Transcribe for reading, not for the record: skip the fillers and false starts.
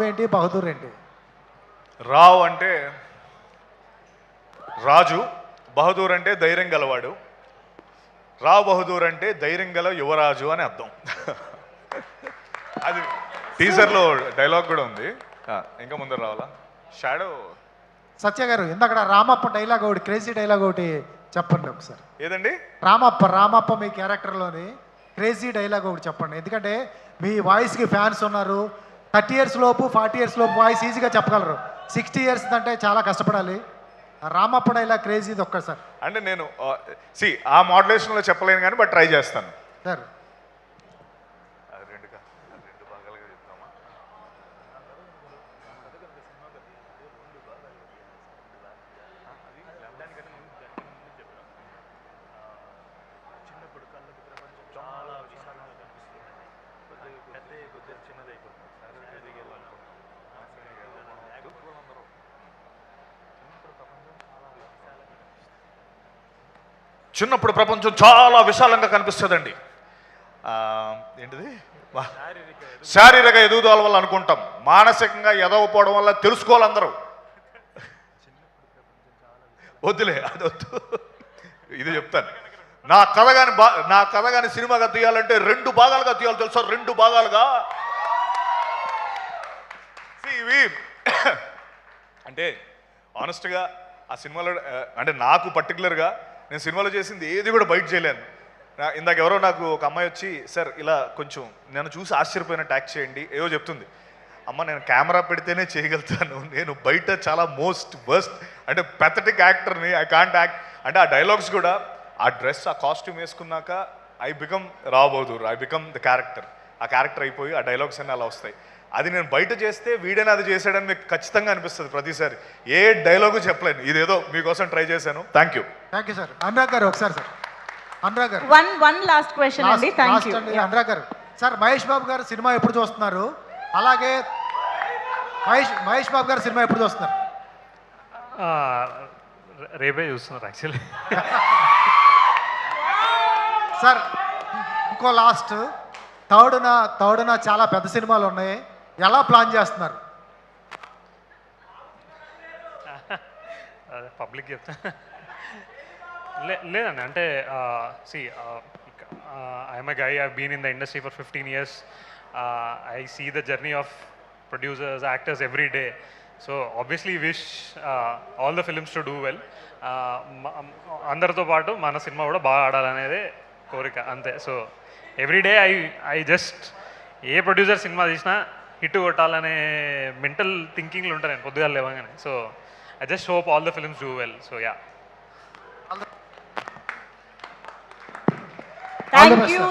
ఏంటి బహదూర్ ఏంటి? రావ్ అంటే రాజు, బహదూర్ అంటే ధైర్యం గలవాడు. రావ్ బహదూర్ అంటే ధైర్యం గల యువరాజు అని అర్థం. అది టీజర్లో డైలాగ్ కూడా ఉంది. ఇంకా ముందర రావాలా? షాడో సత్య గారు ఇందాక రామప్ప డైలాగ్ ఒకటి, క్రేజీ డైలాగ్ ఒకటి చెప్పండి ఒకసారి. ఏదండి? రామప్ప మీ క్యారెక్టర్లోని క్రేజీ డైలాగ్ ఒకటి చెప్పండి. ఎందుకంటే మీ వాయిస్కి ఫ్యాన్స్ ఉన్నారు. 30 years లోపు 40 years లోపు వాయిస్ ఈజీగా చెప్పగలరు. 60 years అంటే చాలా కష్టపడాలి. రామప్ప డైలాగ్ క్రేజీది ఒక్కసారి. అంటే నేను ఆ మోడ్యులేషన్లో చెప్పలేను కానీ బట్ ట్రై చేస్తాను సార్. రెండు భాగాలుగా చెప్తామా? చిన్నప్పుడు ప్రపంచం చాలా విశాలంగా కనిపిస్తుందండి. ఏంటిది? శారీరక ఎదుగుదల వల్ల అనుకుంటాం, మానసికంగా ఎదవపోవడం వల్ల తెలుసుకోవాలందరూ. వద్దులే, అది వద్దు, ఇది చెప్తాను. నా కథ కానీ సినిమాగా తీయాలంటే 2 భాగాలుగా తీయాలి తెలుసా? 2 భాగాలుగా. ఇవి అంటే ఆనెస్ట్గా ఆ సినిమాలో అంటే నాకు పర్టికులర్గా నేను సినిమాలో చేసింది ఏది కూడా బయట చేయలేను. ఇందాక ఎవరో నాకు ఒక అమ్మాయి వచ్చి, సార్ ఇలా కొంచెం నన్ను చూసి ఆశ్చర్యపోయినట్టు యాక్ట్ చేయండి ఏవో చెప్తుంది. అమ్మ నేను కెమెరా పెడితేనే చేయగలుగుతాను, నేను బయట చాలా మోస్ట్ వర్స్ట్ అంటే పెథటిక్ యాక్టర్ని, ఐ కాంట్ యాక్ట్. అంటే ఆ డైలాగ్స్ కూడా ఆ డ్రెస్ ఆ కాస్ట్యూమ్ వేసుకున్నాక I become Rao Bahadur, I become the character. ఆ క్యారెక్టర్ అయిపోయి ఆ డైలాగ్స్ అన్నీ అలా వస్తాయి. అది నేను బయట చేస్తే వీడైనా అది చేసాడని మీకు ఖచ్చితంగా అనిపిస్తుంది ప్రతిసారి. ఏ డైలాగు చెప్పలేను, ఇదేదో మీకోసం ట్రై చేశాను. Thank you sir. అనురాగ్ గారు ఒకసారి సార్. అనురాగ్ గారు వన్ లాస్ట్ క్వశ్చన్ అండి. Thank you. అనురాగ్ గారు సార్, మహేష్ బాబు గారు సినిమా ఎప్పుడు చూస్తున్నారు? అలాగే మహేష్ బాబు గారు సినిమా ఎప్పుడు చూస్తున్నారు? రేపే చూస్తున్నారు యాక్చువల్లీ. సార్ ఇంకో లాస్ట్, థర్డ్న చాలా పెద్ద సినిమాలు ఉన్నాయి, ఎలా ప్లాన్ చేస్తున్నారు? అదే పబ్లిక్ చెప్తా. లేదండి, అంటే I'm a guy, I been in the industry for 15 years. I see the journey of producers, actors every day. So obviously wish all the films to do well. అందరితో పాటు మన సినిమా కూడా బాగా ఆడాలనేదే కోరిక, అంతే. So every day I just a producer సినిమా తీసినా హిట్ కొట్టాలనే మెంటల్ థింకింగ్లో ఉంటాను నేను పొద్దుగా లేవగానే. So I just hope all the films do well. So yeah, thank you.